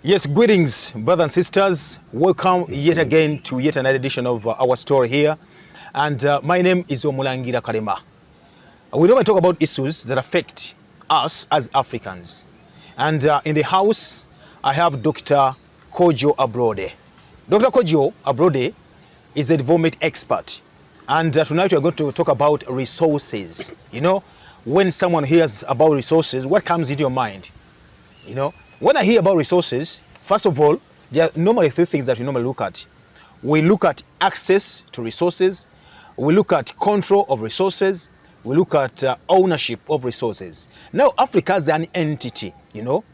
Yes, greetings, brothers and sisters. Welcome yet again to yet another edition of our story here. And my name is Omulangira Kalema. We normally talk about issues that affect us as Africans. And in the house, I have Dr. Kojo Ablode. Dr. Kojo Ablode is a development expert. And tonight we are going to talk about resources. You know, when someone hears about resources, what comes into your mind? You know, when I hear about resources, first of all, there are normally three things that we normally look at. We look at access to resources, we look at control of resources, we look at ownership of resources. Now, Africa is an entity, you know.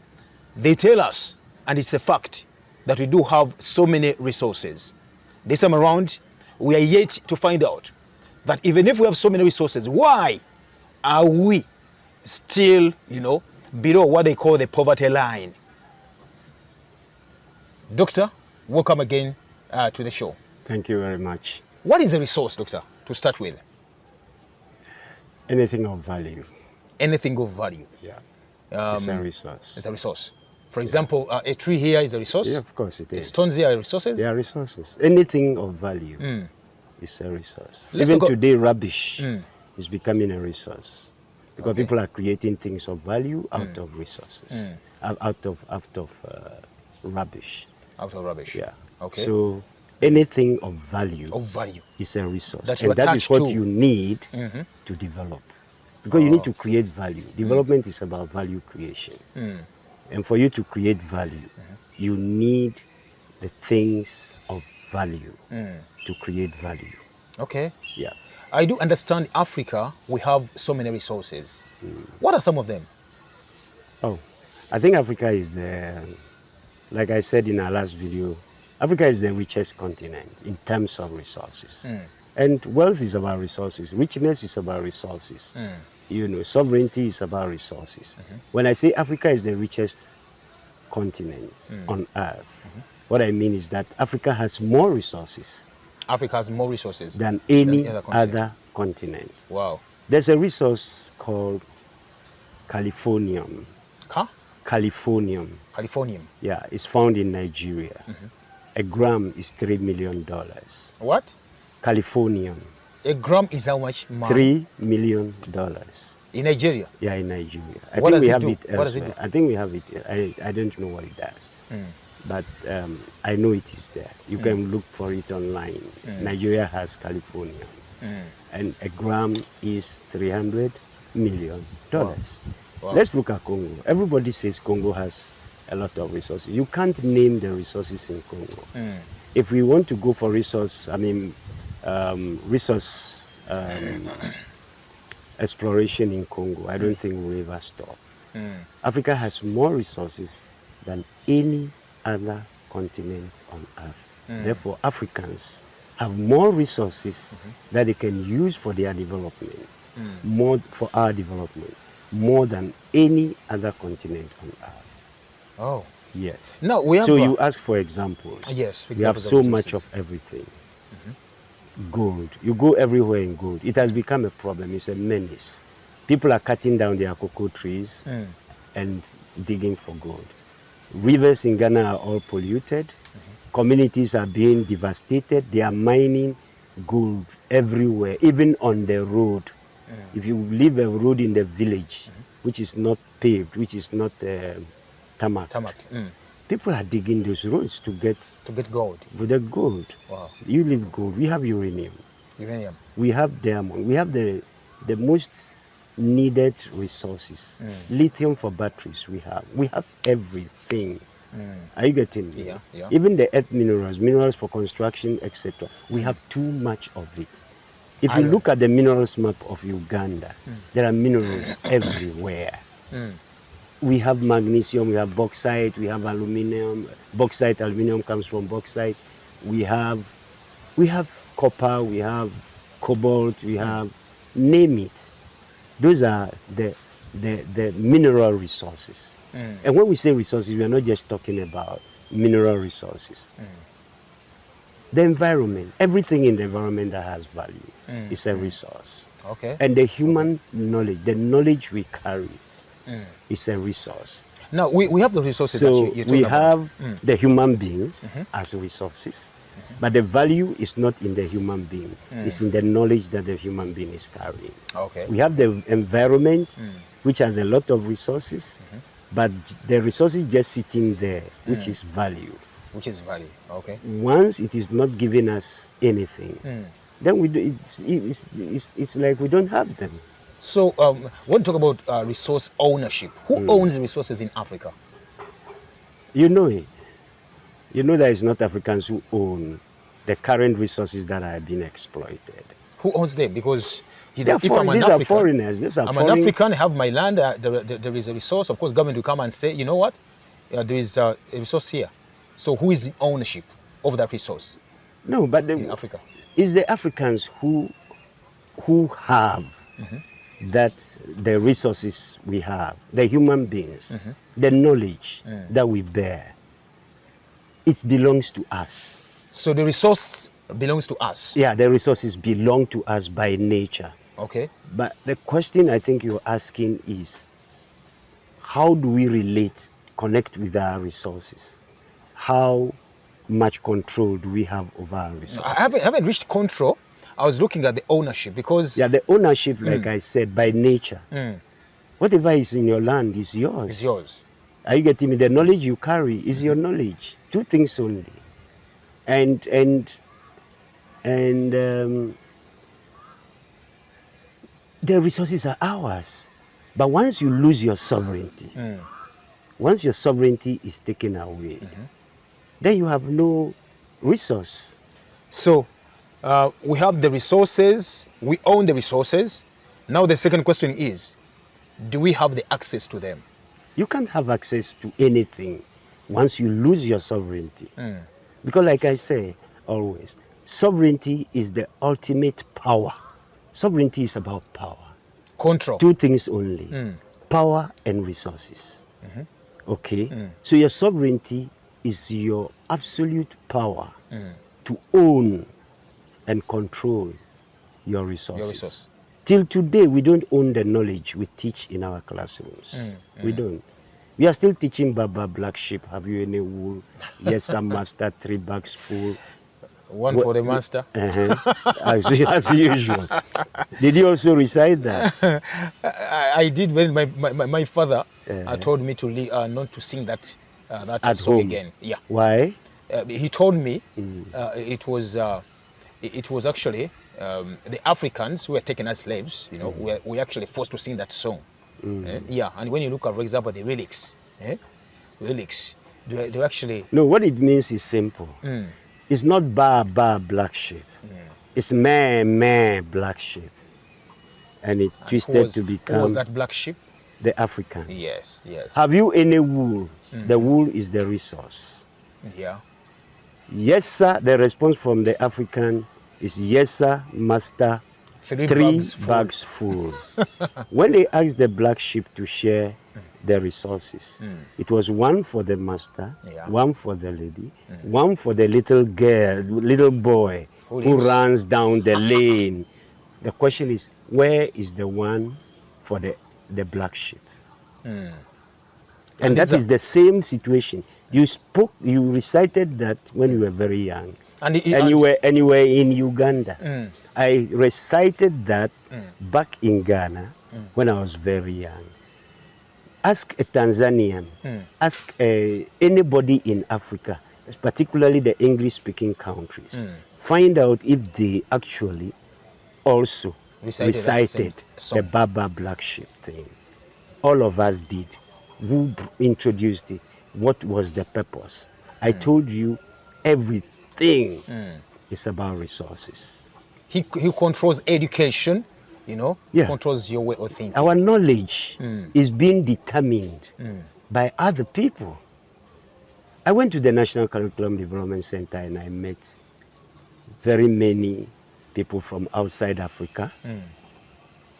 They tell us, and it's a fact, that we do have so many resources. This time around, we are yet to find out that even if we have so many resources, why are we still, you know, below what they call the poverty line? Doctor, welcome again to the show. Thank you very much. What is a resource, doctor, to start with? Anything of value. Anything of value. Yeah. It's a resource. It's a resource. For example, a tree here is a resource? Yeah, of course it is. Stones here are resources? They are resources. Anything of value is a resource. Let's Even talk today, rubbish Mm. is becoming a resource. Because Okay. people are creating things of value out of resources, out of rubbish. Out of rubbish. Yeah. Okay. So anything of value Of value. is a resource, That you and that is attach what to. you need Mhm. to develop. Because you need Oh. to create value. Development is about value creation. Mm. And for you to create value, you need the things of value to create value. Okay. Yeah. I do understand Africa, we have so many resources. What are some of them? Oh, I think Africa is like I said in our last video, Africa is the richest continent in terms of resources. And wealth is about resources. Richness is about resources. You know, sovereignty is about resources. When I say Africa is the richest continent on earth, what I mean is that Africa has more resources Africa has more resources than any other other continent. Wow. There's a resource called californium. Huh? Californium. Californium. Yeah, it's found in Nigeria. A gram is $3 million. What? Californium, A gram is how much money? $3 million. In Nigeria. Yeah, in Nigeria. I What think does we it have do? it What does it elsewhere. do? I think we have it. I don't know what it does. But I know it is there. You can look for it online. Nigeria has Californium. And a gram is $300 million. Wow. Let's look at Congo. Everybody says Congo has a lot of resources. You can't name the resources in Congo. If we want to go for resource exploration in Congo, I don't think we'll ever stop. Africa has more resources than any other continent on earth. Therefore, Africans have more resources that they can use for their development, more for our development, more than any other continent on earth. Oh. Yes. No, we have. So you ask for examples. Yes. We have examples of so much resources. of everything. Gold. You go everywhere in gold. It has become a problem. It's a menace. People are cutting down their cocoa trees and digging for gold. Rivers in Ghana are all polluted. Communities are being devastated. They are mining gold everywhere, even on the road. If you leave a road in the village, which is not paved, which is not tarmac, people are digging those roads to get gold. with the gold. Wow. You leave gold. We have uranium. Uranium. We have diamond. We have the most needed resources. Lithium for batteries. We have everything. Are you getting me? Yeah. Even the earth minerals for construction, etc. We have too much of it. If you Iron. look at the minerals map of Uganda, there are minerals everywhere. We have magnesium, we have bauxite, we have aluminum. Bauxite, aluminum comes from bauxite. We have copper, we have cobalt, we have, name it. Those are the mineral resources. And when we say resources, we are not just talking about mineral resources. The environment, everything in the environment that has value is a resource. Okay. And the human knowledge, the knowledge we carry, is a resource. Now, we have the resources So that you're talking we about. have the human beings as resources, but the value is not in the human being. It's in the knowledge that the human being is carrying. Okay. We have the environment, which has a lot of resources, but the resources just sitting there, which is value. Which is value. Okay. Once it is not giving us anything, then it's like we don't have them. So when we talk about resource ownership, who owns the resources in Africa? You know it. You know that it's not Africans who own the current resources that are being exploited. Who owns them? Because you They know, are if I'm an these are African, foreigners. These are I'm an foreign. African, I have my land, there is a resource. Of course, government will come and say, you know what, there is a resource here. So who is in ownership of that resource No, but in Africa? It's the Africans who have that the resources we have, the human beings, the knowledge that we bear. It belongs to us. So the resource belongs to us. Yeah, the resources belong to us by nature. Okay. But the question I think you're asking is, how do we relate, connect with our resources? How much control do we have over our resources? I haven't reached control. I was looking at the ownership because... Yeah, the ownership, like I said, by nature. Whatever is in your land is yours. It's yours. Are you getting me? The knowledge you carry is your knowledge. Two things only. And the resources are ours. But once you lose your sovereignty, once your sovereignty is taken away, then you have no resource. So we have the resources, we own the resources. Now the second question is, do we have the access to them? You can't have access to anything once you lose your sovereignty. Because like I say always, sovereignty is the ultimate power. Sovereignty is about power. Control. Two things only, power and resources. Okay? So your sovereignty is your absolute power to own and control your resources. Your resource. Till today, we don't own the knowledge we teach in our classrooms. We don't. We are still teaching Baba black sheep. Have you any wool? Yes, sir, master, 3 bags full. One for the master. As usual. Did you also recite that? I did when my father told me to not to sing that At song home. again. Yeah. Why? He told me it was actually the Africans who were taken as slaves. You know, were actually forced to sing that song. Yeah, and when you look at, for example, the relics, they actually... No, what it means is simple. It's not ba black sheep. It's meh black sheep. And it twisted to become... Who was that black sheep? The African. Yes, yes. Have you any wool? The wool is the resource. Yeah. Yes, sir. The response from the African is yes, sir, master. 3 bags full. When they asked the black sheep to share the resources, it was one for the master, one for the lady, one for the little girl, little boy who runs down the lane. The question is, where is the one for the black sheep? And that is the same situation. You recited that when you were very young. And you were in Uganda. I recited that back in Ghana when I was very young. Ask a Tanzanian, ask anybody in Africa, particularly the English-speaking countries. Find out if they actually also recited the Baba black sheep thing. All of us did. Who introduced it? What was the purpose? I told you everything is about resources. He controls education, you know, controls your way of thinking. Our knowledge is being determined by other people. I went to the National Curriculum Development Center and I met very many people from outside Africa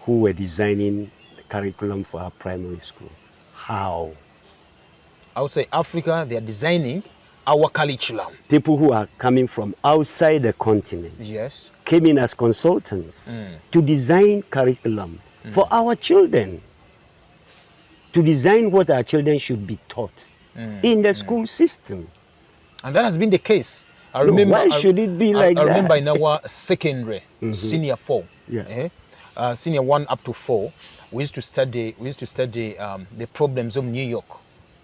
who were designing the curriculum for our primary school. How? Outside Africa, they are designing our curriculum. People who are coming from outside the continent came in as consultants to design curriculum for our children, to design what our children should be taught in the school system. And that has been the case. I No, remember. why should it be like I remember that? in our secondary, senior 4, senior 1 up to 4, we used to study. The problems of New York.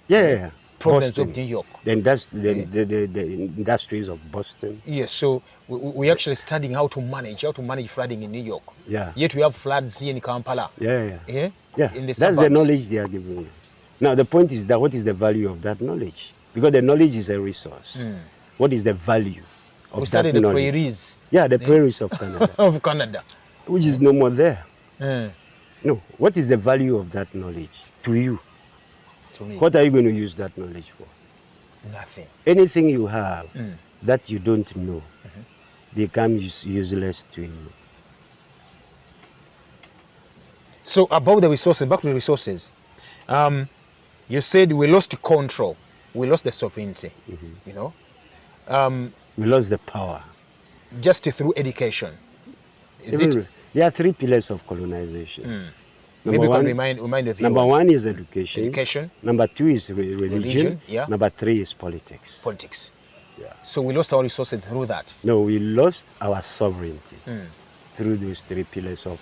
Yeah, Problems Boston. of New York. Then that's the industries of Boston. Yes, so we actually studying how to manage flooding in New York. Yeah. Yet we have floods here in Kampala. Yeah. Yeah. That's In the the suburbs. knowledge they are giving you. Now the point is that what is the value of that knowledge? Because the knowledge is a resource. What is the value of We that studied the knowledge? prairies. Yeah, the prairies of Canada. Of Canada. Which is no more there. Mm. No, what is the value of that knowledge to you? To me, What are you going to use that knowledge for? nothing. Anything you have that you don't know becomes useless to you. So about the resources, back to the resources. You said we lost control. We lost the sovereignty. You know, We lost the power. just through education. Is it? There are 3 pillars of colonization. Maybe you one, can remind the viewers. Number 1 is education. Education. Number 2 is religion. Yeah. Number 3 is politics. Politics. Yeah. So we lost our resources through that. No, we lost our sovereignty through those 3 pillars of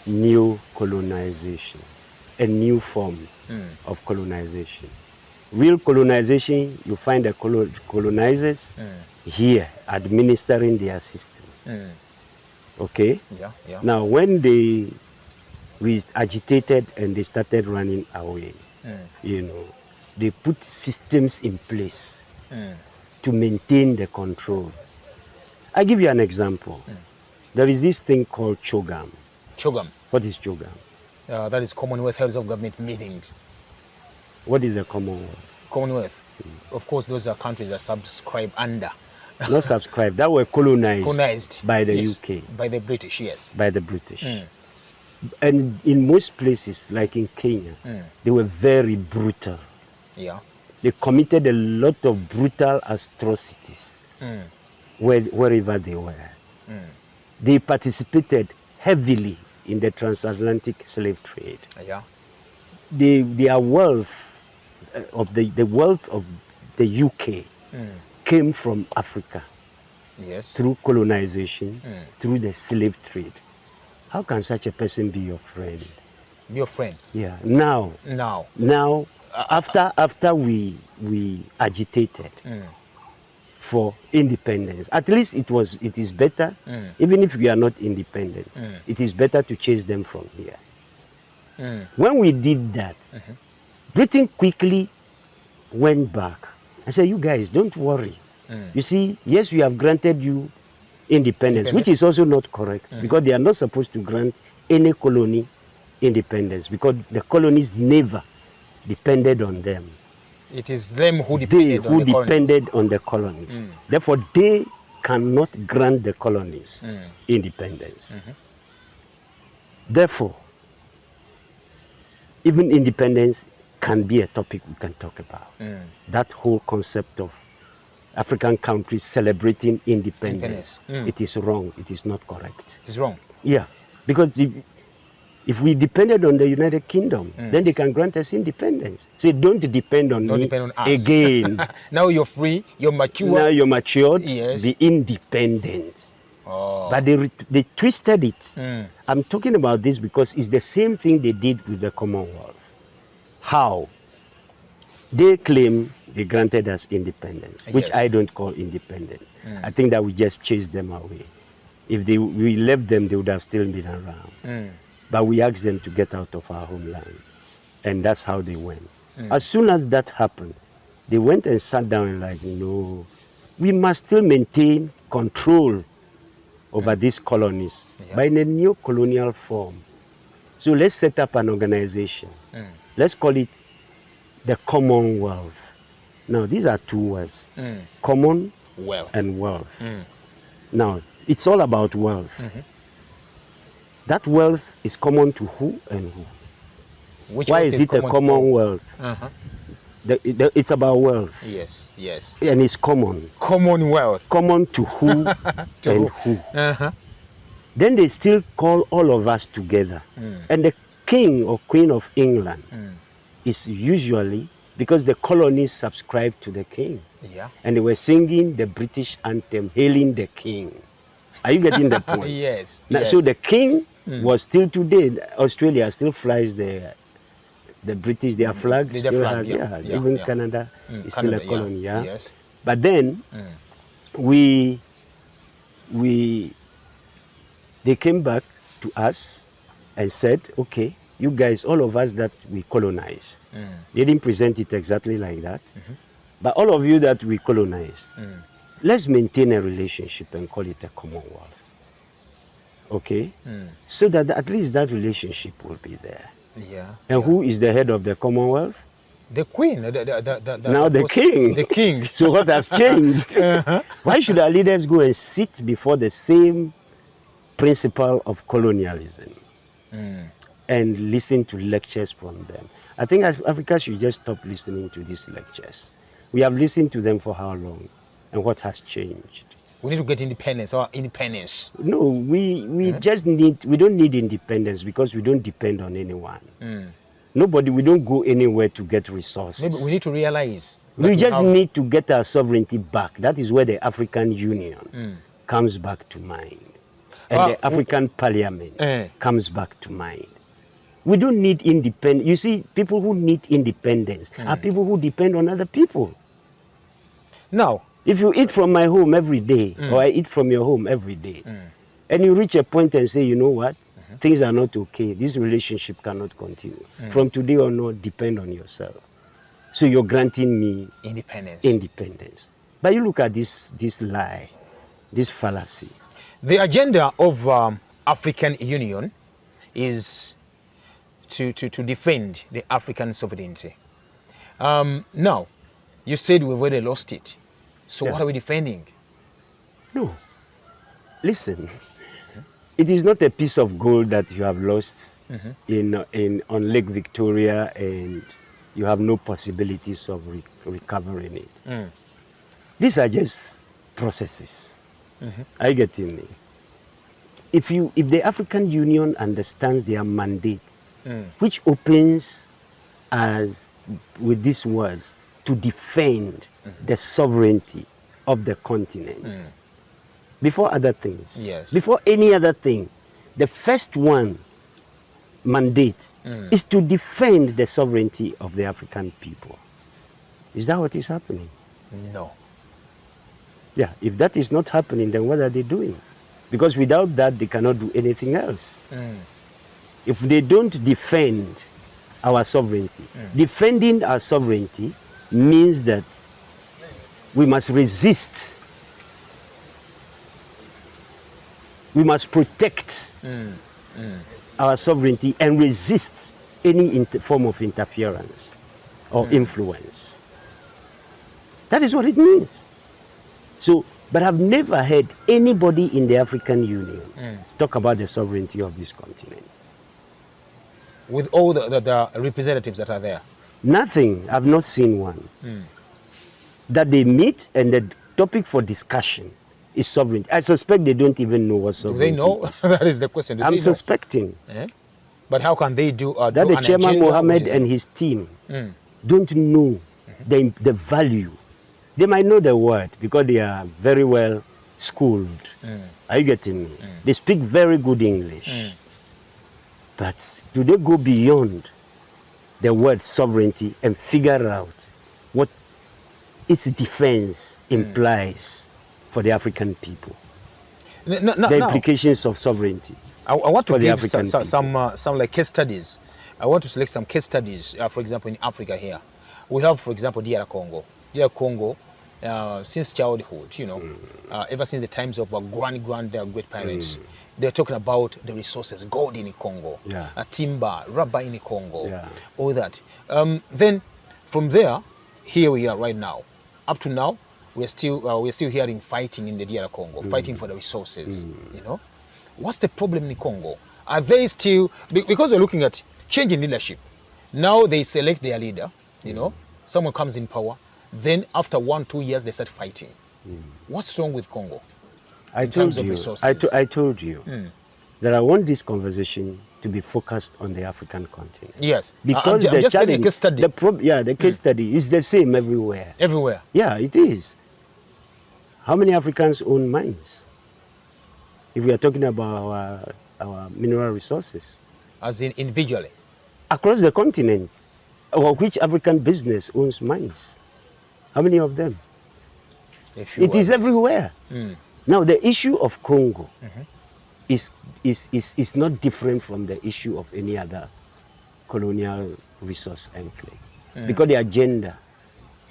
new colonization, a new form of colonization. Real colonization, you find the colonizers here administering their system. Okay? Yeah. Now, when we agitated and they started running away, you know, they put systems in place to maintain the control. I give you an example. There is this thing called CHOGM. CHOGM. What is CHOGM? That is Commonwealth Heads of Government meetings. What is the Commonwealth? Commonwealth. Of course, those are countries that subscribe under. Not subscribe. That were colonized by the yes. UK. By the British, yes. By the British. And in most places, like in Kenya, they were very brutal. Yeah. They committed a lot of brutal atrocities wherever they were. They participated heavily in the transatlantic slave trade. Yeah. Their wealth the wealth of the UK came from Africa. Yes. Through colonization, through the slave trade. How can such a person be your friend? Be your friend. Yeah. Now. After we agitated for independence, at least it is better, even if we are not independent, it is better to chase them from here. When we did that, Britain quickly went back and said, you guys, don't worry. You see, yes, we have granted you independence, which is also not correct, because they are not supposed to grant any colony independence, because the colonies never depended on them. It is them who depended on the colonies. Therefore, they cannot grant the colonies independence. Therefore, even independence can be a topic we can talk about. That whole concept of African countries celebrating independence. It is wrong. It is not correct. It is wrong. Yeah, because if we depended on the United Kingdom, then they can grant us independence. So don't depend on me depend on us. Again. Now you're free, you're mature. Now you're matured, yes. Be independent. Oh. But they twisted it. I'm talking about this because it's the same thing they did with the Commonwealth. How? They claim they granted us independence, which I don't call independence. I think that we just chased them away. If we left them, they would have still been around. But we asked them to get out of our homeland. And that's how they went. As soon as that happened, they went and sat down and like, no, we must still maintain control over these colonies, but in a new colonial form. So let's set up an organization. Let's call it the Commonwealth. Now, these are two words, common and wealth. Now, it's all about wealth. That wealth is common to who and who? Why is it a Commonwealth? It's about wealth. Yes, yes. And it's common. Commonwealth. Common to who and who. Then they still call all of us together. And the King or Queen of England is usually because the colonies subscribed to the king. Yeah. And they were singing the British anthem, hailing the king. Are you getting the point? Yes. Now, yes. so the king was still today, Australia still flies the British, their flag Their still flag, has, yeah, even yeah. Canada is still Canada, a colony, yeah. Yes. But then they came back to us and said, okay, you guys, all of us that we colonized, they didn't present it exactly like that, but all of you that we colonized, let's maintain a relationship and call it a Commonwealth. Okay? So that at least that relationship will be there. Yeah. And who is the head of the Commonwealth? The queen. Now the king. The king. So what has changed? Why should our leaders go and sit before the same principle of colonialism and listen to lectures from them? I think Africa should just stop listening to these lectures. We have listened to them for how long? And what has changed? We need to get independence, or independence. No, we don't need independence because we don't depend on anyone. Nobody, we don't go anywhere to get resources. Maybe we need to realize we just need to get our sovereignty back. That is where the African Union comes back to mind. And the African Parliament comes back to mind. We don't need independence. You see, people who need independence are people who depend on other people. Now, if you eat from my home every day, or I eat from your home every day, and you reach a point and say, you know what, things are not okay, this relationship cannot continue. From today on, depend on yourself. So you're granting me independence. But you look at this lie, this fallacy. The agenda of African Union is to defend the African sovereignty. Now, you said we've already lost it. So what are we defending? No. Listen, it is not a piece of gold that you have lost on Lake Victoria and you have no possibilities of recovering it. These are just processes. Are you getting me? If the African Union understands their mandate, which opens as with these words, to defend the sovereignty of the continent. Before other things, before any other thing, the first one mandate is to defend the sovereignty of the African people. Is that what is happening? No. Yeah, if that is not happening, then what are they doing? Because without that, they cannot do anything else. If they don't defend our sovereignty, defending our sovereignty means that we must resist, we must protect our sovereignty and resist any form of interference or influence. That is what it means. So, but I've never heard anybody in the African Union talk about the sovereignty of this continent. With all the representatives that are there? Nothing. I've not seen one. That they meet and the topic for discussion is sovereignty. I suspect they don't even know what sovereignty is. Do they know? That is the question. I'm suspecting. But how can they do that the Chairman Mohammed and his team don't know the value. They might know the word because they are very well schooled. Are you getting me? They speak very good English. But do they go beyond the word sovereignty and figure out what its defense implies for the African people? The implications of sovereignty. I want to give some like case studies. I want to select some case studies, for example, in Africa here. We have, for example, DR Congo. DR Congo, since childhood, you know, ever since the times of our great parents, they're talking about the resources, gold in Congo, timber, rubber in Congo, all that. Then from there, here we are right now. Up to now, we're still hearing fighting in the DR Congo, fighting for the resources, you know. What's the problem in Congo? Are they still, because we're looking at changing leadership. Now they select their leader, you know, someone comes in power, then after 1-2 years they start fighting. What's wrong with Congo? I told you. that I want this conversation to be focused on the African continent. Yes. Because I'm the just getting a challenge, case study. the case study is the same everywhere. Everywhere. Yeah, it is. How many Africans own mines? If we are talking about our mineral resources. As in individually. Across the continent, which African business owns mines? How many of them? It is everywhere. Now, the issue of Congo is not different from the issue of any other colonial resource enclave. Because the agenda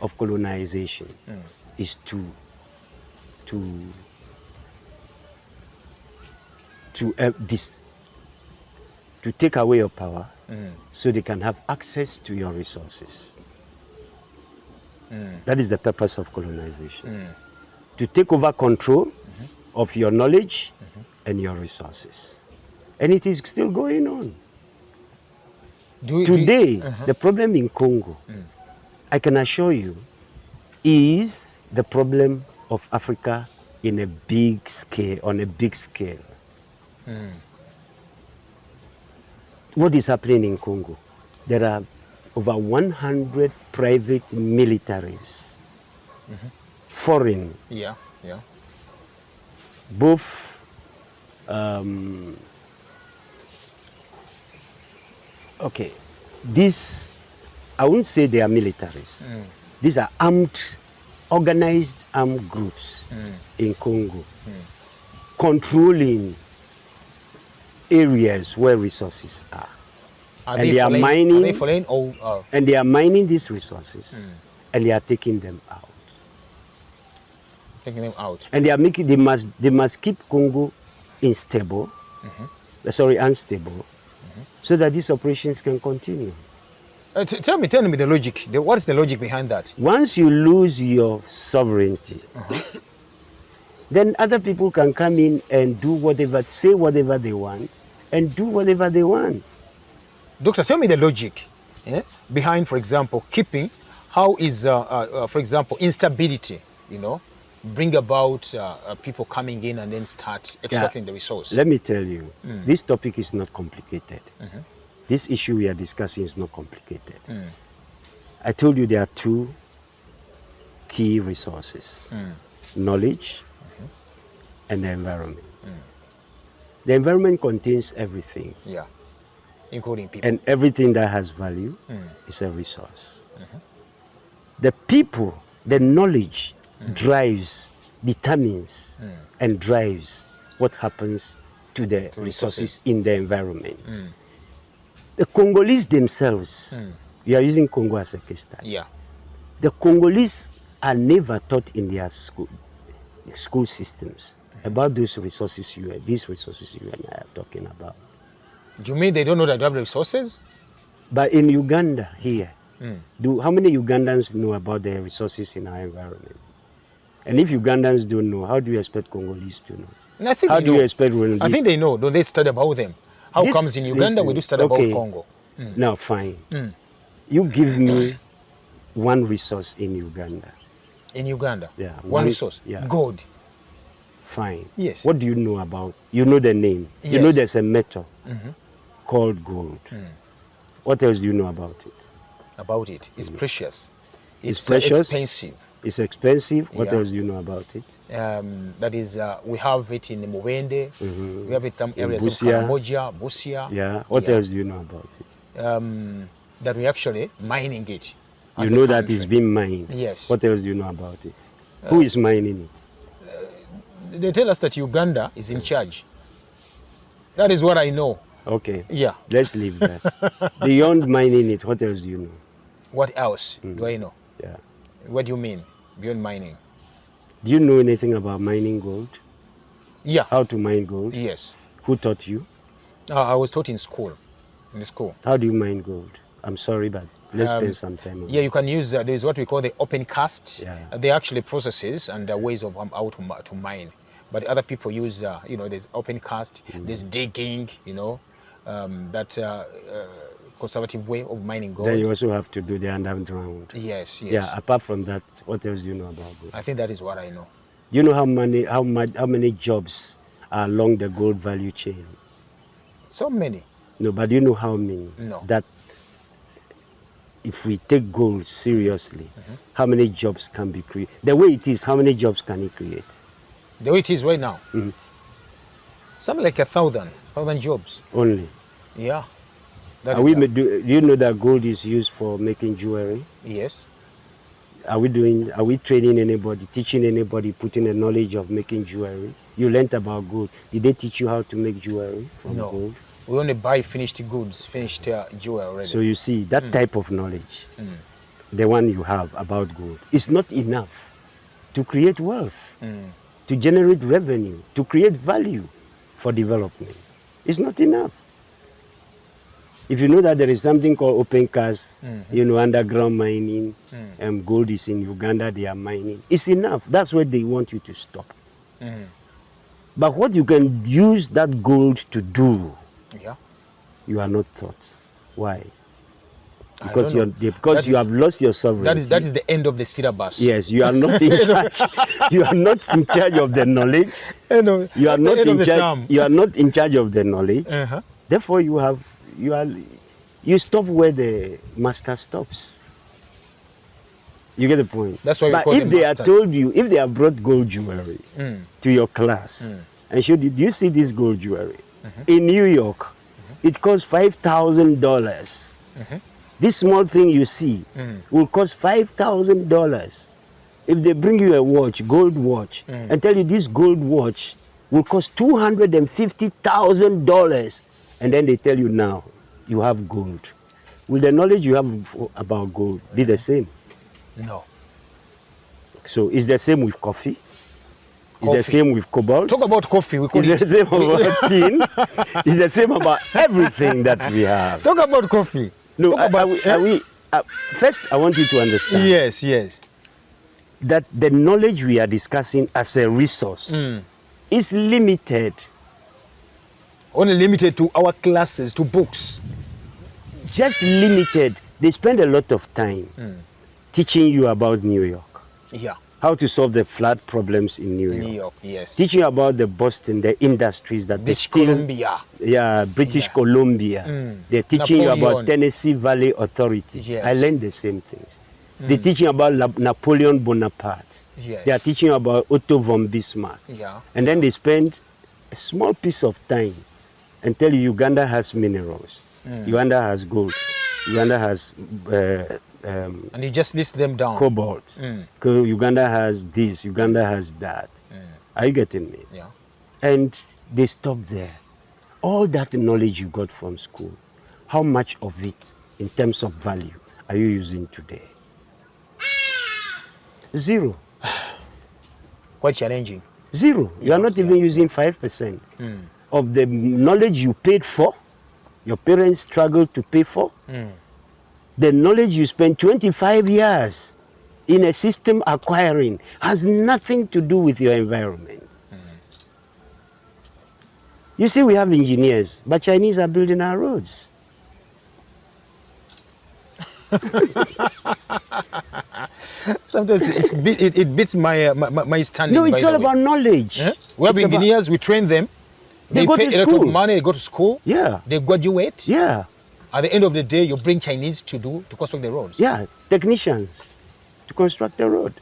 of colonization is to take away your power so they can have access to your resources. That is the purpose of colonization. To take over control of your knowledge and your resources. And it is still going on. Today, the problem in Congo, I can assure you, is the problem of Africa in a big scale, on a big scale. What is happening in Congo? There are over 100 private militaries, foreign. Yeah. Both okay, these, I won't say they are militaries. These are organized armed groups in Congo, controlling areas where resources are. And they are mining. Are they foreign or, and they are mining these resources, and they are taking them out. And they are making. They must keep Congo unstable, so that these operations can continue. Tell me the logic. What is the logic behind that? Once you lose your sovereignty, then other people can come in and do whatever, say whatever they want, and do whatever they want. Doctor, tell me the logic behind, for example, keeping. How is, for example, instability, bring about people coming in and then start extracting the resource? Let me tell you, this topic is not complicated. This issue we are discussing is not complicated. I told you there are two key resources, knowledge and the environment. The environment contains everything. Yeah, including people. And everything that has value is a resource. The people, the knowledge determines and drives what happens to the resources in the environment. The Congolese themselves, we are using Congo as a case study. Yeah. The Congolese are never taught in their school systems about these resources you and I are talking about. Do you mean they don't know that they have resources? But in Uganda here, how many Ugandans know about the resources in our environment? And if Ugandans don't know, how do you expect Congolese to know? I think how do you expect? I think they know. Don't they study about them? How comes in Uganda we do study about Congo? Now, fine. You give me one resource in Uganda. In Uganda? Yeah. One resource? Yeah. Gold. Fine. Yes. What do you know about? You know the name. Yes. You know there's a metal called gold. What else do you know about it? About it? It's precious. It's precious. Expensive. It's expensive. What else do you know about it? That is, we have it in Mubende. We have it in some areas of Karamoja, Busia. Yeah. What else do you know about it? That we actually mining it. You know that it's being mined. Yes. What else do you know about it? Who is mining it? They tell us that Uganda is in charge. That is what I know. Okay. Yeah. Let's leave that. Beyond mining it, what else do you know? What else do I know? Yeah. What do you mean beyond mining? Do you know anything about mining gold? Yeah. How to mine gold? Yes. Who taught you? I was taught in school. In the school. How do you mine gold? I'm sorry, but let's spend some time on it. Yeah, you can use, there is what we call the open cast. Yeah. They actually processes and ways of how to mine. But other people use, there's open cast, there's digging, that conservative way of mining gold. Then you also have to do the underground. Yes. Yeah, apart from that, what else do you know about gold? I think that is what I know. Do you know how many jobs are along the gold value chain? So many. No, but do you know how many? No. That if we take gold seriously, how many jobs can be created? The way it is, how many jobs can it create? The way it is right now. Mhm. Something like 1,000 jobs. Only. Yeah. That Are is we, a- do you know that gold is used for making jewelry? Yes. Are we training anybody, teaching anybody, putting the knowledge of making jewelry? You learnt about gold. Did they teach you how to make jewelry from No. gold? We only buy finished goods, finished jewelry already. So you see, that type of knowledge, Mm. the one you have about gold, is not enough to create wealth, Mm. to generate revenue, to create value for development. It's not enough. If you know that there is something called open cast, underground mining, and gold is in Uganda, they are mining, it's enough. That's where they want you to stop. Mm. But what you can use that gold to do, Yeah. you are not taught. Why? I Because don't know. you have lost your sovereignty. That is the end of the syllabus. Yes, you are not in charge. You are not in charge of the knowledge. You are not in charge. You are not in charge of the knowledge. Uh-huh. Therefore, you stop where the master stops. You get the point. That's why we But call if them they masters. are told you, if they have brought gold jewelry to your class and showed you, do you see this gold jewelry in New York? It costs $5,000. This small thing you see will cost $5,000. If they bring you a watch, gold watch, and tell you this gold watch will cost $250,000, and then they tell you now you have gold, will the knowledge you have about gold be the same? No. So it's the same with coffee. It's Coffee. the same with cobalt. Talk about coffee. We call It's it. the same about tin. It's the same about everything that we have. Talk about coffee. No, Talk about, first I want you to understand Yes. that the knowledge we are discussing as a resource is limited. Only limited to our classes, to books. Just limited. They spend a lot of time teaching you about New York, Yeah. how to solve the flood problems in New York. New York, yes. Teaching you about the Boston, the industries that British they still, Columbia. yeah, British Yeah. Columbia. They're teaching you Napoleon. about Tennessee Valley Authority. Yes. I learned the same things. They're teaching about Napoleon Bonaparte. Yes. They are teaching about Otto von Bismarck. Yeah. And then they spend a small piece of time and tell you Uganda has minerals. Uganda has gold. Uganda has And you just list them down. cobalt. Uganda has this. Uganda has that. Are you getting me? Yeah. And they stop there. All that knowledge you got from school, how much of it in terms of value are you using today? Zero. Quite challenging. Zero. You are not even using 5% of the knowledge you paid for, your parents struggled to pay for. The knowledge you spent 25 years in a system acquiring has nothing to do with your environment. You see, we have engineers, but Chinese are building our roads. Sometimes it beats my standing. No, it's by all the way. about knowledge. We have It's engineers, we train them. They go pay to a lot school. of money, they go to school, Yeah, they graduate. yeah, At the end of the day, you bring Chinese to construct the roads. yeah. Technicians to construct a road.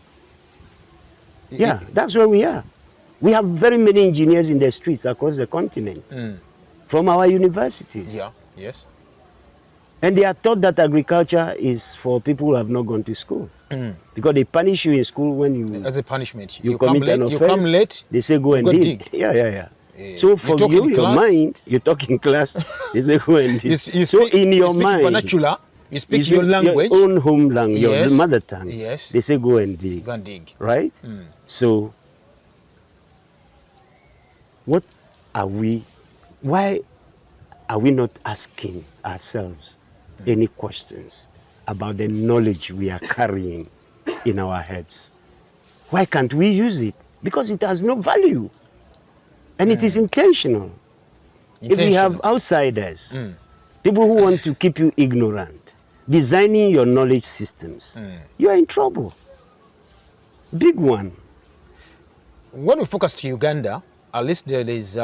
Yeah, that's where we are. We have very many engineers in the streets across the continent from our universities. Yeah, yes. And they are taught that agriculture is for people who have not gone to school. Because they punish you in school when you As a punishment. you come commit late, an you offense. come late. They say go and go dig. dig. Yeah. So for talk you, in your class. mind, you talk in class, they say go and dig. You So speak, in your you speak mind, vernacular, you speak you your language. your own home language, your Yes. mother tongue. Yes. They say go and dig. Go and dig. Right? So what are we, why are we not asking ourselves any questions about the knowledge we are carrying in our heads? Why can't we use it? Because it has no value. And it is intentional. If we have outsiders, people who want to keep you ignorant, designing your knowledge systems, you are in trouble. Big one. When we focus to Uganda, at least there is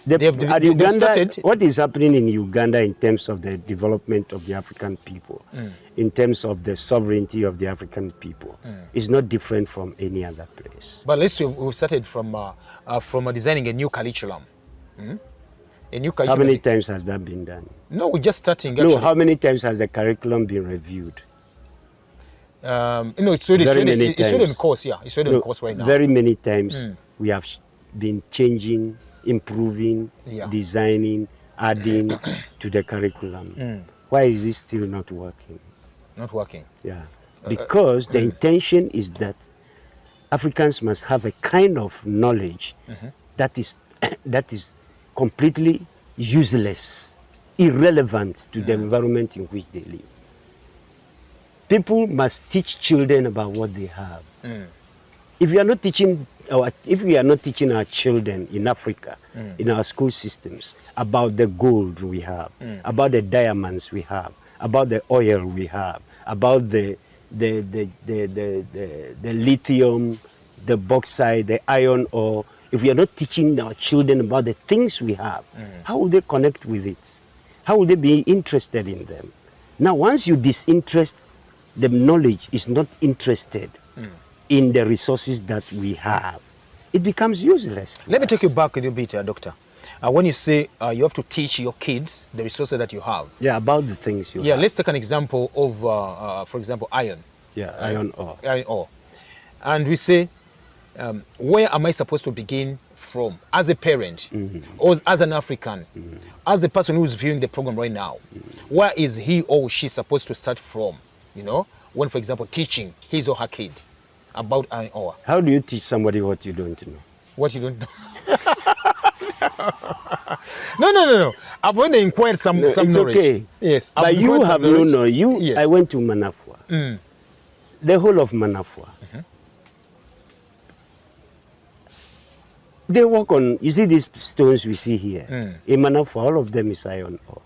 At Uganda, what is happening in Uganda in terms of the development of the African people, in terms of the sovereignty of the African people, is not different from any other place. But let's say we've started from designing a new curriculum. A new curriculum. How many times has that been done? No, we're just starting. Actually. No, how many times has the curriculum been reviewed? It's already in course. Yeah, it's already in course right now. Very many times we have been changing, improving, designing, adding to the curriculum. Why is it still not working? Not working. Yeah, because the intention is that Africans must have a kind of knowledge that is completely useless, irrelevant to the environment in which they live. People must teach children about what they have. If we are not teaching our children in Africa, in our school systems, about the gold we have, about the diamonds we have, about the oil we have, about the lithium, the bauxite, the iron ore, if we are not teaching our children about the things we have, how will they connect with it? How will they be interested in them? Now, once you disinterest, the knowledge is not interested in the resources that we have, it becomes useless. Let me take you back a little bit, Doctor. When you say you have to teach your kids the resources that you have. Yeah, about the things you have. Yeah, let's take an example of, for example, iron. Yeah, iron ore. Iron ore. And we say, where am I supposed to begin from as a parent or as an African, as the person who's viewing the program right now? Where is he or she supposed to start from? You know, when, for example, teaching his or her kid about iron ore. How do you teach somebody what you don't know? What you don't know? No. I've already inquired some knowledge. Okay. Yes. But you have no knowledge. Yes. I went to Manafwa. The whole of Manafwa. They work on, you see these stones we see here? In Manafwa, all of them is iron ore.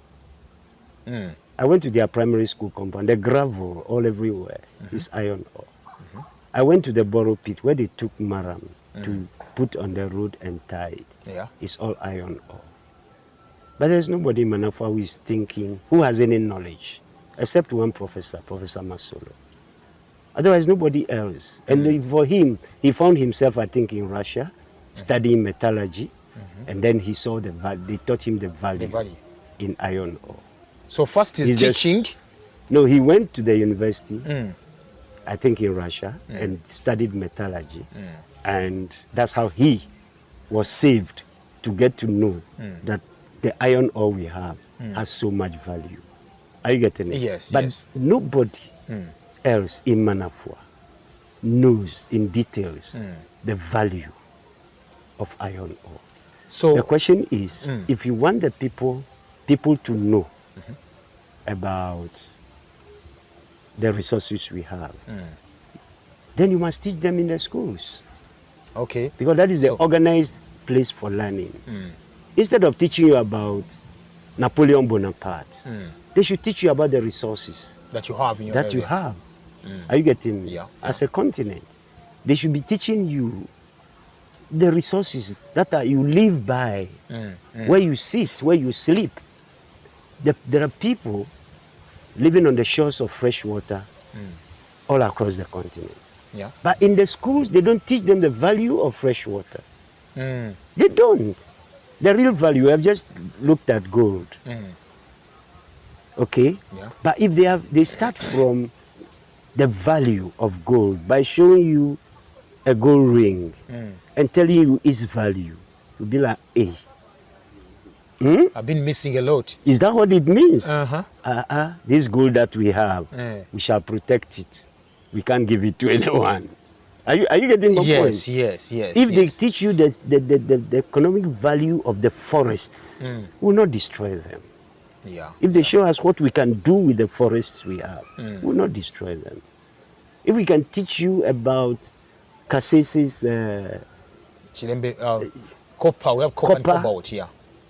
I went to their primary school compound. The gravel all everywhere is iron ore. I went to the Borough pit where they took maram to put on the road and tie it. Yeah. It's all iron ore. But there's nobody in Manafwa who is thinking, who has any knowledge, except one professor, Professor Masolo. Otherwise, nobody else. And for him, he found himself, I think, in Russia, studying metallurgy, and then he saw the value. They taught him the value in iron ore. So first is teaching. No, he went to the university, I think in Russia, and studied metallurgy. And that's how he was saved to get to know that the iron ore we have has so much value. Are you getting it? Yes, but nobody else in Manafwa knows in details the value of iron ore. So the question is, if you want the people to know about the resources we have, then you must teach them in the schools. Okay. Because that is the organized place for learning. Instead of teaching you about Napoleon Bonaparte, they should teach you about the resources that you have in your area. You have. Are you getting me? As a continent, they should be teaching you the resources that you live by, where you sit, where you sleep. There are people living on the shores of fresh water all across the continent. Yeah. But in the schools, they don't teach them the value of fresh water. They don't. The real value, I've just looked at gold. Okay? Yeah. But if they start from the value of gold by showing you a gold ring and telling you its value, you'll be like, hey. I've been missing a lot. Is that what it means? This gold that we have, we shall protect it. We can't give it to anyone. Are you getting my point? Yes. If they teach you the economic value of the forests, we will not destroy them. Yeah. If they show us what we can do with the forests we have, we will not destroy them. If we can teach you about Kasese's copper, we have copper and cobalt,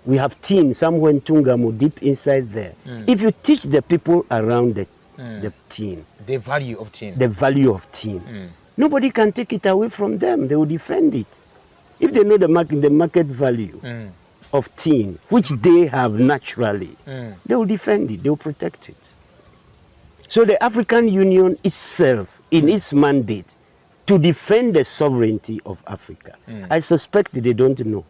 we have tin somewhere in Tungamo, deep inside there. If you teach the people around the tin, the value of tin, nobody can take it away from them. They will defend it. If they know the market value of thing which they have naturally, they will defend it, they will protect it. So the African Union itself, in its mandate, to defend the sovereignty of Africa, I suspect they don't know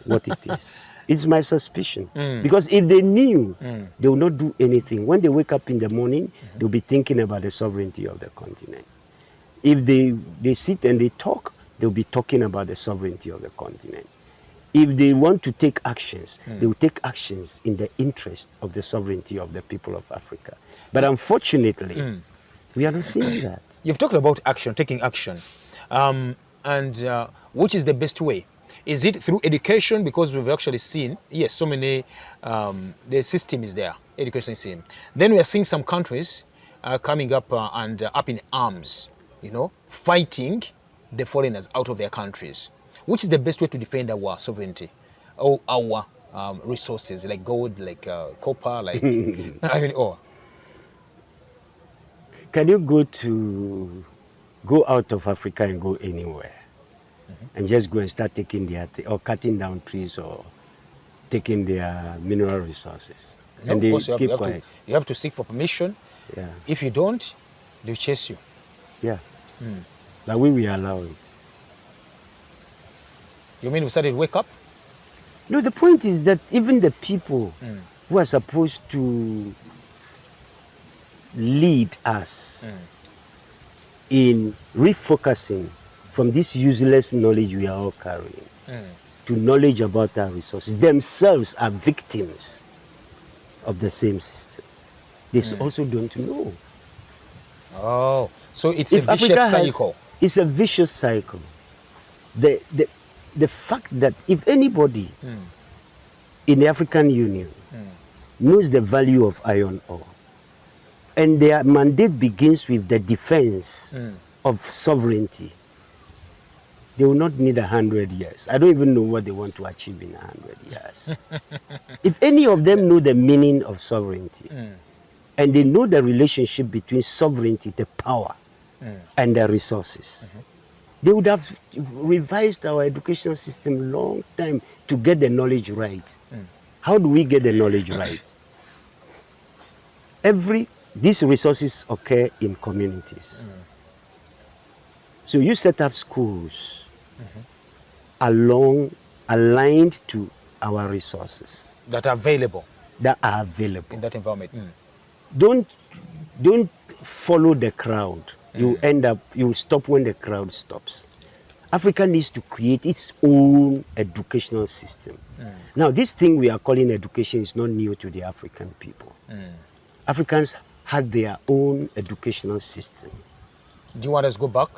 what it is. It's my suspicion. Because if they knew, they will not do anything. When they wake up in the morning, they'll be thinking about the sovereignty of the continent. If they sit and they talk, they'll be talking about the sovereignty of the continent. If they want to take actions, they will take actions in the interest of the sovereignty of the people of Africa. But unfortunately, we are not seeing that. You've talked about action, taking action. Which is the best way? Is it through education? Because we've actually seen, yes, so many, the system is there, education is in. Then we are seeing some countries coming up and up in arms, you know, fighting the foreigners out of their countries. Which is the best way to defend our sovereignty or our resources, like gold, like copper, like I mean, or can you go out of Africa and go anywhere and just go and start taking their or cutting down trees or taking their mineral resources? No, and they of course keep quiet. You have to seek for permission. Yeah. If you don't, they'll chase you. Yeah. But we allow it. You mean we started to wake up? No, the point is that even the people who are supposed to lead us in refocusing from this useless knowledge we are all carrying to knowledge about our resources, themselves are victims of the same system. They also don't know. Oh, so it's a vicious cycle. It's a vicious cycle. The fact that if anybody in the African Union knows the value of iron ore, and their mandate begins with the defense of sovereignty, they will not need 100 years. I don't even know what they want to achieve in 100 years. If any of them know the meaning of sovereignty, and they know the relationship between sovereignty, the power, and the resources, they would have revised our educational system long time to get the knowledge right. How do we get the knowledge right? These resources occur in communities. So you set up schools aligned to our resources. That are available. That are available. In that environment. Don't follow the crowd. You stop when the crowd stops. Africa needs to create its own educational system. Now, this thing we are calling education is not new to the African people. Africans had their own educational system. Do you want us to go back?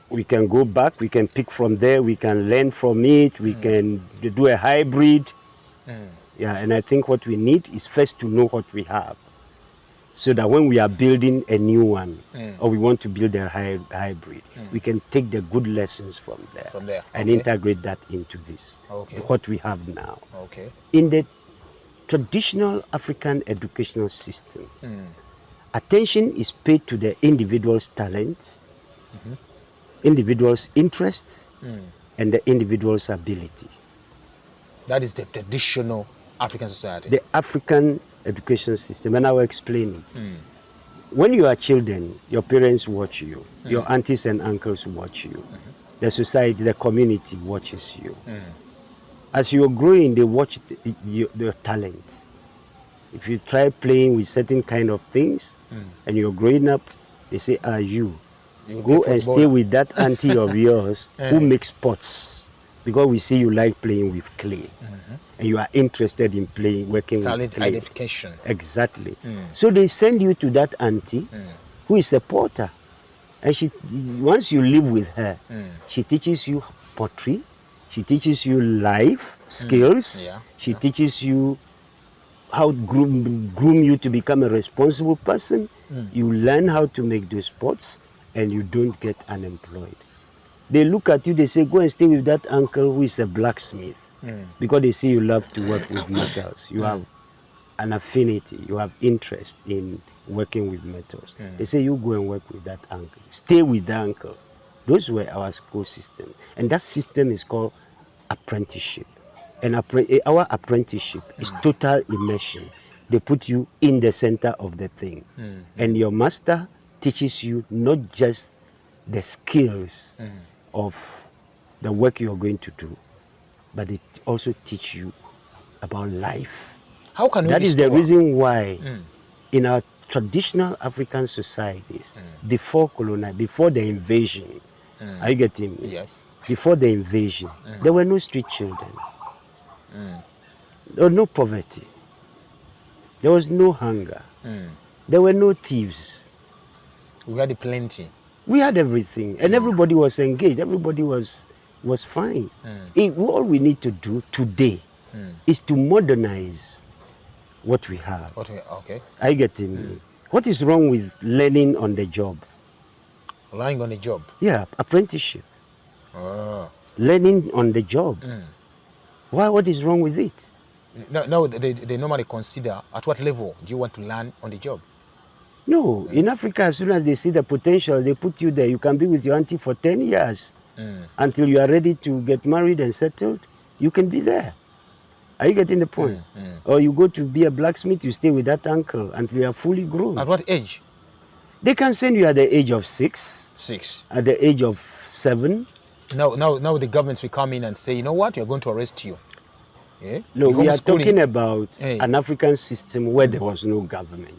We can go back, we can pick from there, we can learn from it, we can do a hybrid. Yeah, and I think what we need is first to know what we have, so that when we are building a new one, or we want to build a hybrid, we can take the good lessons from there, and integrate that into this, what we have now. In the traditional African educational system, attention is paid to the individual's talents, individual's interests, and the individual's ability. That is the traditional African society. The African education system, and I will explain it. When you are children, your parents watch you, your aunties and uncles watch you, the society, the community watches you. As you are growing, they watch your talent. If you try playing with certain kind of things, and you're growing up, they say, you go and stay with that auntie of yours who makes pots, because we see you like playing with clay, and you are interested in playing, working talent with clay. Identification. Exactly. So they send you to that auntie who is a potter, and once you live with her, she teaches you pottery, she teaches you life skills, she teaches you how to groom you to become a responsible person. You learn how to make those pots, and you don't get unemployed. They look at you, they say, go and stay with that uncle who is a blacksmith, because they see you love to work with metals. You have an affinity, you have interest in working with metals. They say, you go and work with that uncle, stay with the uncle. Those were our school systems, and that system is called apprenticeship. And our apprenticeship is total immersion. They put you in the center of the thing. And your master teaches you not just the skills of the work you're going to do, but it also teaches you about life. How can we That is the restore? reason why in our traditional African societies, before the invasion, are you getting me? Yes. Before the invasion, there were no street children. There was no poverty. There was no hunger. There were no thieves. We had plenty. We had everything, and everybody was engaged. Everybody was fine. All we need to do today is to modernize what we have. Okay. Are you getting me? What is wrong with learning on the job? Learning on the job. Yeah, apprenticeship. Oh. Learning on the job. Why? What is wrong with it? No, they normally consider at what level do you want to learn on the job? No, in Africa, as soon as they see the potential, they put you there. You can be with your auntie for 10 years until you are ready to get married and settled. You can be there. Are you getting the point? Or you go to be a blacksmith, you stay with that uncle until you are fully grown. At what age? They can send you at the age of 6. 6. At the age of 7. Now the governments will come in and say, you know what, we are going to arrest you. Yeah? No, we are Homeschooling. talking about an African system where there was no government.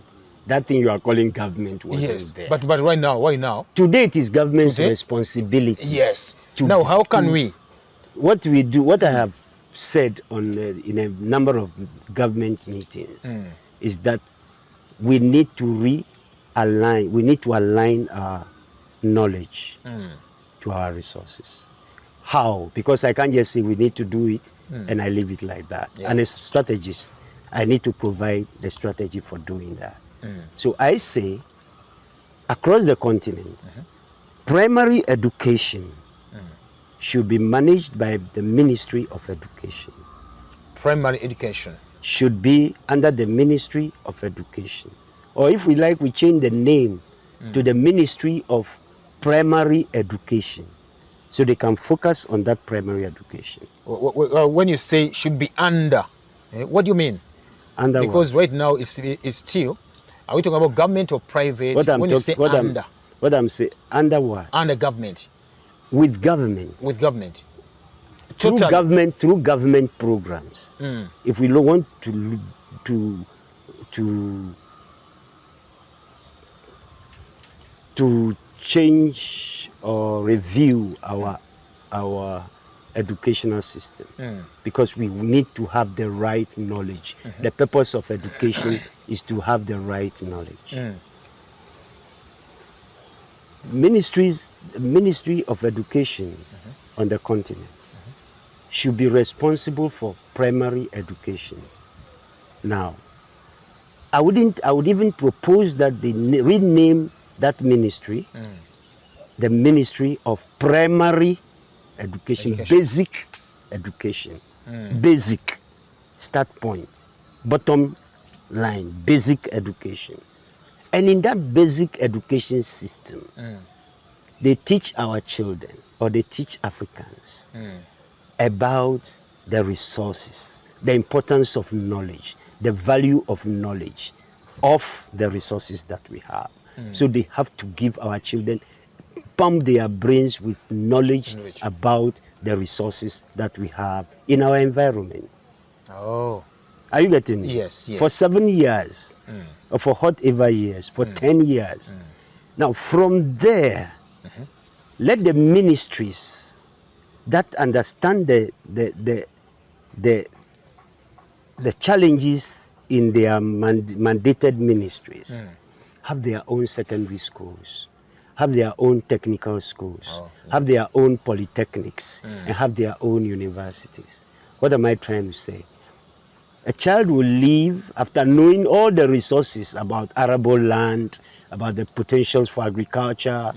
That thing you are calling government wasn't there. But right now, why now? Today it is government's responsibility. Yes. Now how can we? What we do, what I have said in a number of government meetings is that we need to align our knowledge to our resources. How? Because I can't just say we need to do it and I leave it like that. And as a strategist, I need to provide the strategy for doing that. So I say, across the continent, primary education should be managed by the Ministry of Education. Primary education should be under the Ministry of Education. Or if we like, we change the name to the Ministry of Primary Education, so they can focus on that primary education. When you say should be under, what do you mean? Under because what? Right now it's still, are we talking about government or private? What I'm saying, under what? Under government. With government. With government. Through government programs. If we want to change or review our educational system, because we need to have the right knowledge. The purpose of education is to have the right knowledge. Ministry of Education on the continent should be responsible for primary education. Now, I would even propose that they rename that ministry the Ministry of Primary Education. Basic education. Basic, start point, bottom line, basic education. And in that basic education system, they teach our children, or they teach Africans, about the resources, the importance of knowledge, the value of knowledge, of the resources that we have. So they have to give our children, pump their brains with knowledge about the resources that we have in our environment. Oh. Are you getting me? Yes. For 7 years, or for whatever years, for 10 years. Now, from there, let the ministries that understand the challenges in their mandated ministries have their own secondary schools, have their own technical schools, have their own polytechnics, and have their own universities. What am I trying to say? A child will leave after knowing all the resources about arable land, about the potentials for agriculture,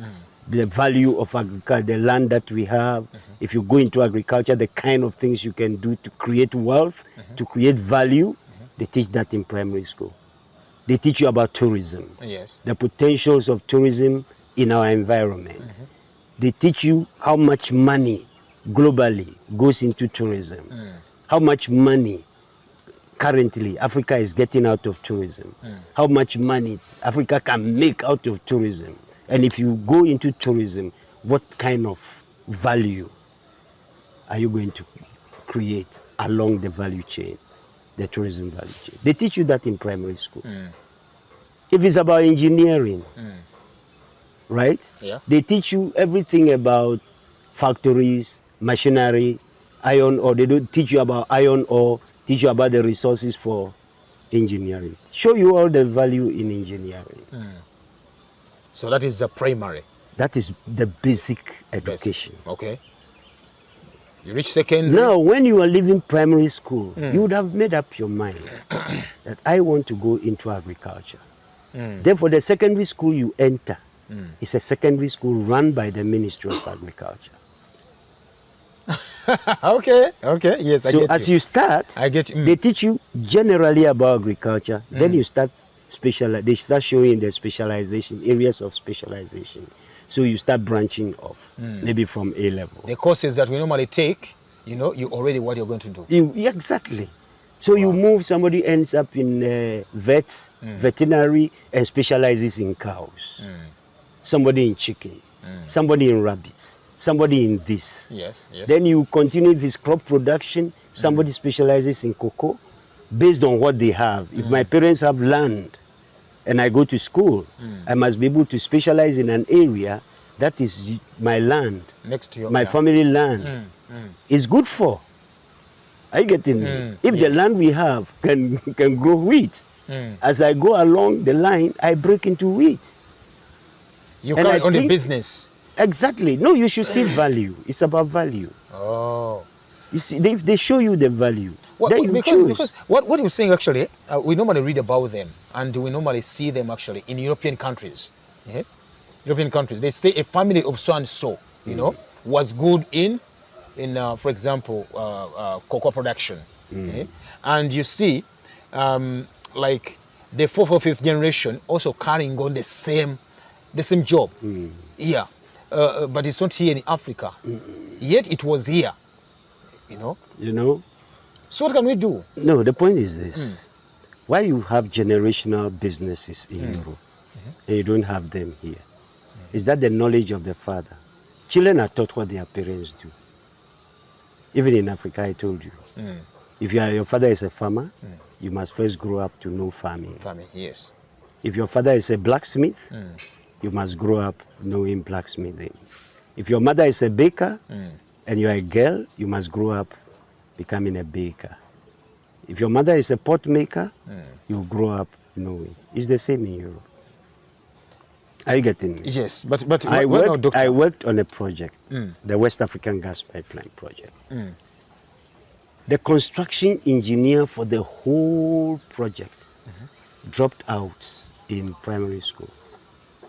the value of agriculture, the land that we have. If you go into agriculture, the kind of things you can do to create wealth, to create value, they teach that in primary school. They teach you about tourism, the potentials of tourism in our environment. They teach you how much money globally goes into tourism. How much money currently Africa is getting out of tourism. How much money Africa can make out of tourism. And if you go into tourism, what kind of value are you going to create along the value chain, the tourism value chain? They teach you that in primary school. If it's about engineering, right? Yeah. They teach you everything about factories, machinery, iron ore. They don't teach you about iron ore, teach you about the resources for engineering. Show you all the value in engineering. So that is the primary. That is the basic education. Okay. You reach secondary. Now, when you are leaving primary school, you would have made up your mind that I want to go into agriculture. Therefore, the secondary school you enter is a secondary school run by the Ministry of Agriculture. Okay, yes, I So get as you. you start, I get you. they teach you generally about agriculture. Then you start they start showing the specialization, areas of specialization. So you start branching off, maybe from A level. The courses that we normally take, you know, you already what you're going to do. Exactly. So you move, somebody ends up in veterinary and specializes in cows. Somebody in chicken, somebody in rabbits, somebody in this. Yes. Then you continue with crop production, somebody specializes in cocoa based on what they have. If my parents have land and I go to school, I must be able to specialize in an area that is my land, Next to your my family land. Is good for. Are you getting me? If the land we have can grow wheat, as I go along the line, I break into wheat. You And carry I on the think- business. Exactly. No, you should see value. It's about value. Oh. You see, they show you the value. Then you choose. Because what you're saying actually, we normally read about them and we normally see them actually in European countries. Yeah? European countries, they say a family of so and so, you know, was good in for example, cocoa production. Yeah? And you see, like the fourth or fifth generation also carrying on the same job. Yeah, but it's not here in Africa. Yet it was here. You know. You know. So what can we do? No, the point is this: why you have generational businesses in Europe and you don't have them here? Is that the knowledge of the father? Children are taught what their parents do. Even in Africa, I told you, if your father is a farmer, you must first grow up to know farming. Farming, yes. If your father is a blacksmith, you must grow up knowing blacksmithing. If your mother is a baker and you are a girl, you must grow up becoming a baker. If your mother is a pot maker, you grow up knowing. It's the same in Europe. Are you getting me? Yes, but I well, no, doctor. worked on a project, the West African Gas Pipeline project. The construction engineer for the whole project dropped out in primary school.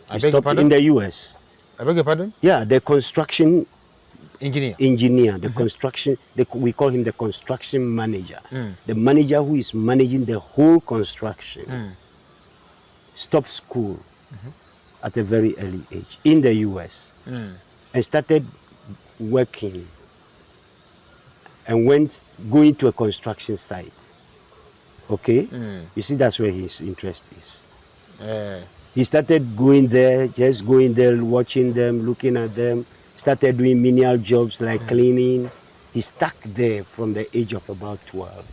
I He beg your stopped pardon? in the US. I beg your pardon? Yeah, the construction Engineer. the construction, we call him the construction manager. The manager who is managing the whole construction stopped school at a very early age in the US and started working and going to a construction site. Okay? You see, that's where his interest is. He started going there, just going there, watching them, looking at them, started doing menial jobs like cleaning. He stuck there from the age of about 12.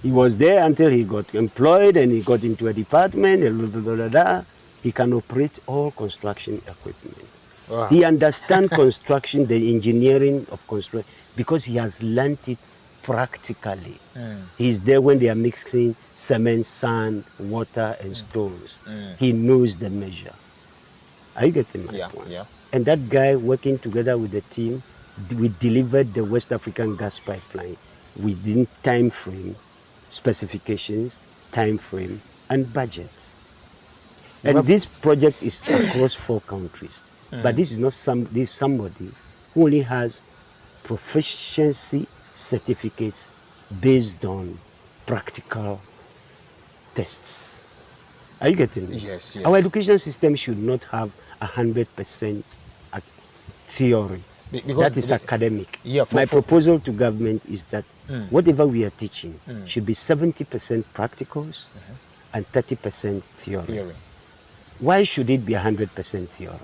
He was there until he got employed and he got into a department and blah, blah, blah, blah. He can operate all construction equipment. Wow. He understands construction, the engineering of construction, because he has learnt it practically. He's there when they are mixing cement, sand, water, and stones. He knows the measure. Are you getting my point? Yeah. And that guy working together with the team, we delivered the West African Gas Pipeline within time frame, specifications, time frame, and budget. And this project is across 4 countries. But this is not somebody who only has proficiency certificates based on practical tests. Are you getting me? Yes. Our education system should not have 100% theory. Because That is academic. Yeah, My proposal to government is that whatever we are teaching should be 70% practicals and 30% theory. Why should it be 100% theory?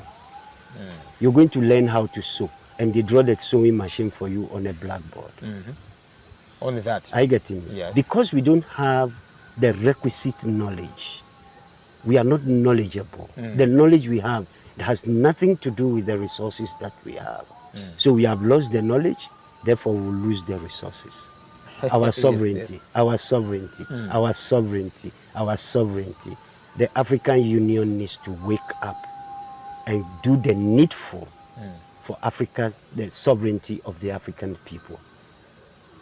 You're going to learn how to sew, and they draw the sewing machine for you on a blackboard. Only that. I get it. Yes. Because we don't have the requisite knowledge. We are not knowledgeable. The knowledge we have has nothing to do with the resources that we have. So we have lost the knowledge, therefore we will lose the resources. Our sovereignty, our sovereignty, our sovereignty, our sovereignty. The African Union needs to wake up and do the needful for Africa, the sovereignty of the African people.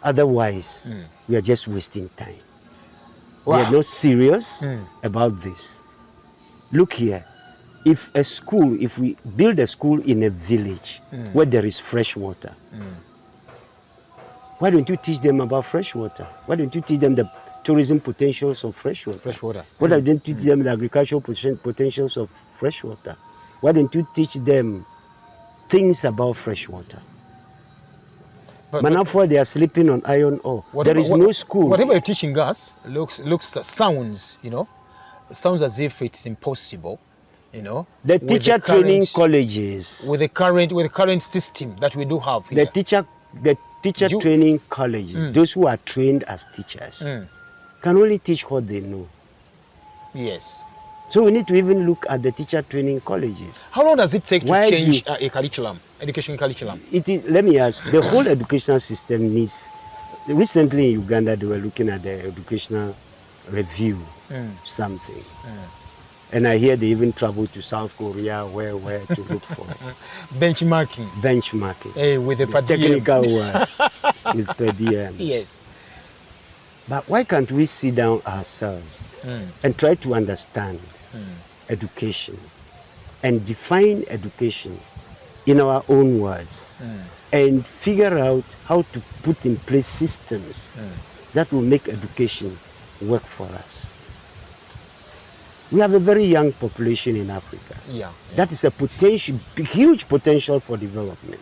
Otherwise, we are just wasting time. Wow. We are not serious about this. Look here, if we build a school in a village where there is fresh water, why don't you teach them about fresh water? Why don't you teach them the tourism potentials of fresh water? Why don't you teach them the agricultural potentials of fresh water? Why don't you teach them things about fresh water? But now they are sleeping on iron ore. There is no school. Whatever you're teaching us sounds as if it's impossible, The teacher training colleges. With the current system that we do have here. The teacher training colleges, those who are trained as teachers, can only teach what they know. Yes. So we need to even look at the teacher training colleges. How long does it take to change a curriculum, education curriculum? Let me ask, the whole educational system needs... Recently in Uganda, they were looking at the educational review, something. And I hear they even travel to South Korea, where to look for... Benchmarking. With the technical word, with per diem. Yes. But why can't we sit down ourselves and try to understand education and define education in our own words and figure out how to put in place systems that will make education work for us? We have a very young population in Africa. That is a huge potential for development.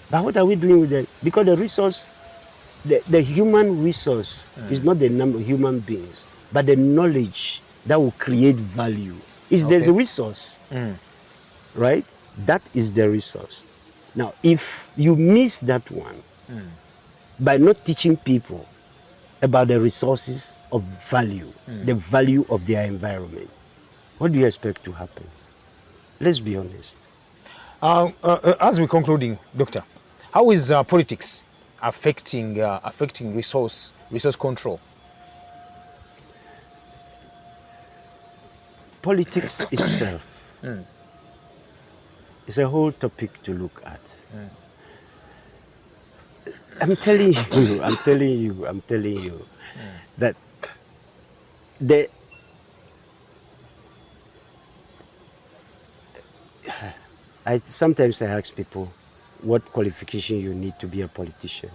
But what are we doing with it? Because the resource, the human resource is not the number of human beings, but the knowledge that will create value. There's a resource, right? That is the resource. Now, if you miss that one by not teaching people about the resources of value, the value of their environment, what do you expect to happen? Let's be honest. As we're concluding, Doctor, how is politics affecting resource control? Politics itself is a whole topic to look at. I'm telling you that sometimes I ask people what qualification you need to be a politician.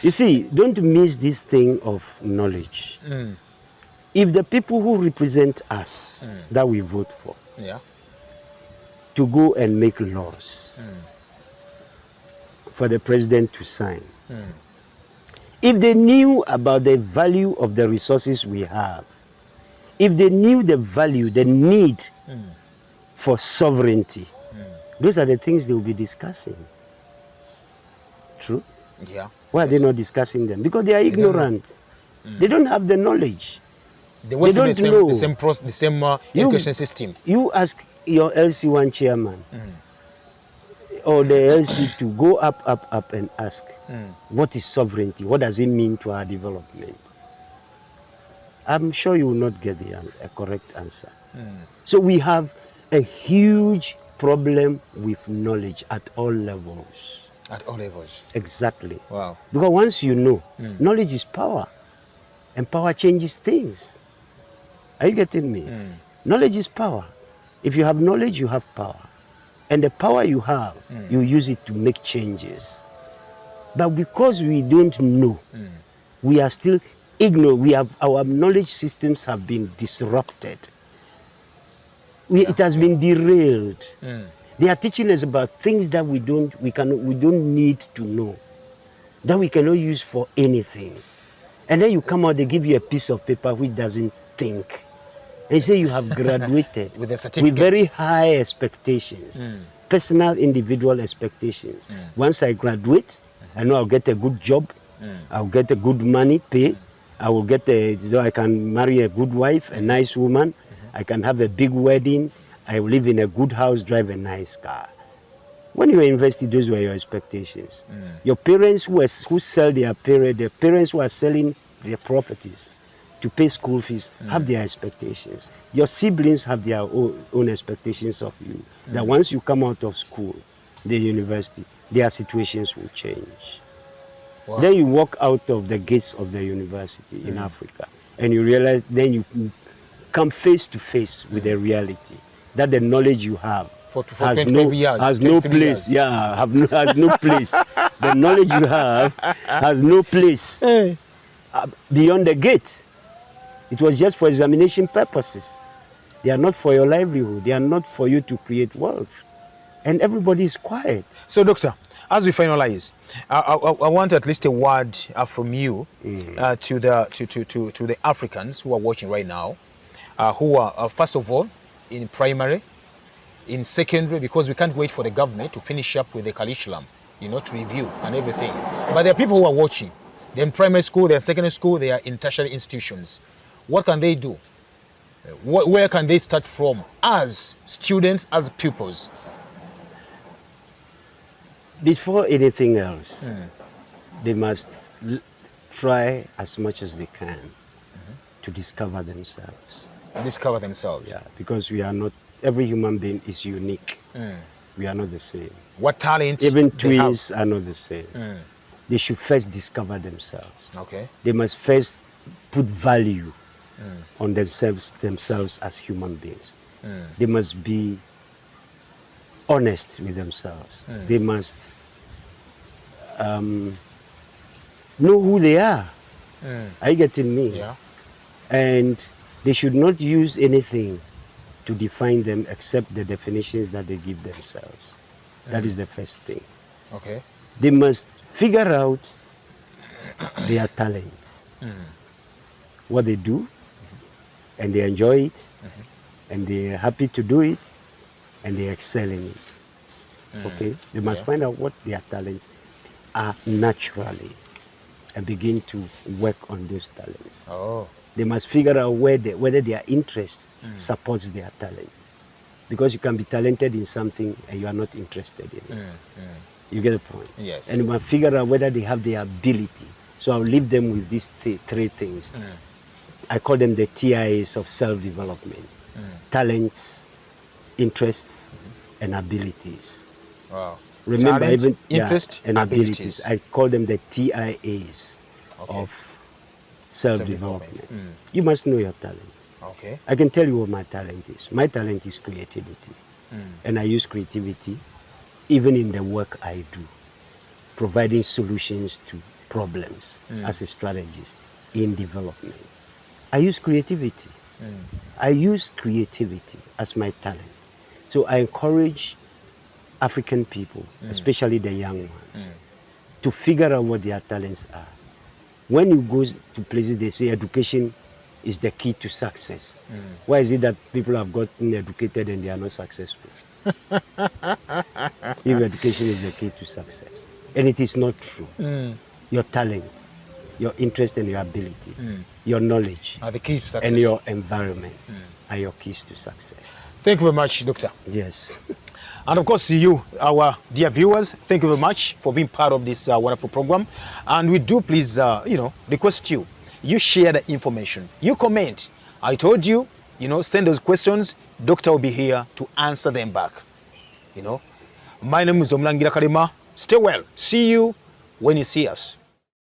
You see, don't miss this thing of knowledge. If the people who represent us that we vote for to go and make laws for the president to sign, if they knew about the value of the resources we have, if they knew the value, the need for sovereignty, those are the things they will be discussing. True? Yeah. Why are they not discussing them? Because they are ignorant. They don't have the knowledge. They don't know the same education system. You ask your LC1 chairman or the LC to go up and ask, what is sovereignty? What does it mean to our development? I'm sure you will not get a correct answer. So we have a huge problem with knowledge at all levels. At all levels. Exactly. Wow. Because once you know, knowledge is power, and power changes things. Are you getting me? Knowledge is power. If you have knowledge, you have power. And the power you have, you use it to make changes. But because we don't know, we are still ignorant. Our knowledge systems have been disrupted. It has been derailed. They are teaching us about things that we don't need to know, that we cannot use for anything. And then you come out, they give you a piece of paper which doesn't think. They say you have graduated with a certificate, with very high expectations, personal, individual expectations. Once I graduate, I know I'll get a good job, I'll get a good money pay, I will get so I can marry a good wife, a nice woman, I can have a big wedding, I will live in a good house, drive a nice car. When you were investing, those were your expectations. Your parents who sell their the parents who are selling their properties to pay school fees have their expectations. Your siblings have their own expectations of you. That once you come out of school, the university, their situations will change. Wow. Then you walk out of the gates of the university in Africa, and you realize, then you come face to face with the reality that the knowledge you have has no place. Yeah, has no place. The knowledge you have has no place beyond the gate. It was just for examination purposes. They are not for your livelihood. They are not for you to create wealth. And everybody is quiet. So, Doctor, as we finalize, I want at least a word from you to the Africans who are watching right now, who are, first of all, in primary, in secondary, because we can't wait for the government to finish up with the curriculum, to review and everything. But there are people who are watching. They're in primary school, they're in secondary school, they are in tertiary institutions. What can they do? Where can they start from as students, as pupils? Before anything else, they must try as much as they can to discover themselves. Discover themselves? Yeah, because we are not, every human being is unique. We are not the same. What talent? Even twins are not the same. They should first discover themselves. Okay. They must first put value on themselves as human beings. They must be honest with themselves. They must know who they are. Are you getting me? Yeah. And they should not use anything to define them except the definitions that they give themselves. That is the first thing. Okay. They must figure out their talents, what they do, and they enjoy it, and they are happy to do it, and they excel in it. Okay? They must find out what their talents are naturally and begin to work on those talents. Oh. They must figure out whether their interest supports their talent. Because you can be talented in something and you are not interested in it. You get the point? Yes. And you must figure out whether they have the ability. So I'll leave them with these three things. I call them the TIAs of self-development. Talents, interests, and abilities. Wow. Remember, Talent, even interest, and abilities. I call them the TIAs of self-development. You must know your talent. Okay. I can tell you what my talent is. My talent is creativity. And I use creativity even in the work I do, providing solutions to problems as a strategist in development. I use creativity. I use creativity as my talent. So I encourage African people, especially the young ones, to figure out what their talents are. When you go to places, they say education is the key to success. Why is it that people have gotten educated and they are not successful? If education is the key to success. And it is not true. Your talent, your interest and your ability, your knowledge are the key to success. And your environment are your keys to success. Thank you very much, Doctor. Yes. And of course, you, our dear viewers, thank you very much for being part of this wonderful program. And we do please, request you share the information, you comment. I told you, send those questions. Doctor will be here to answer them back. My name is Omulangira Kalema. Stay well. See you when you see us.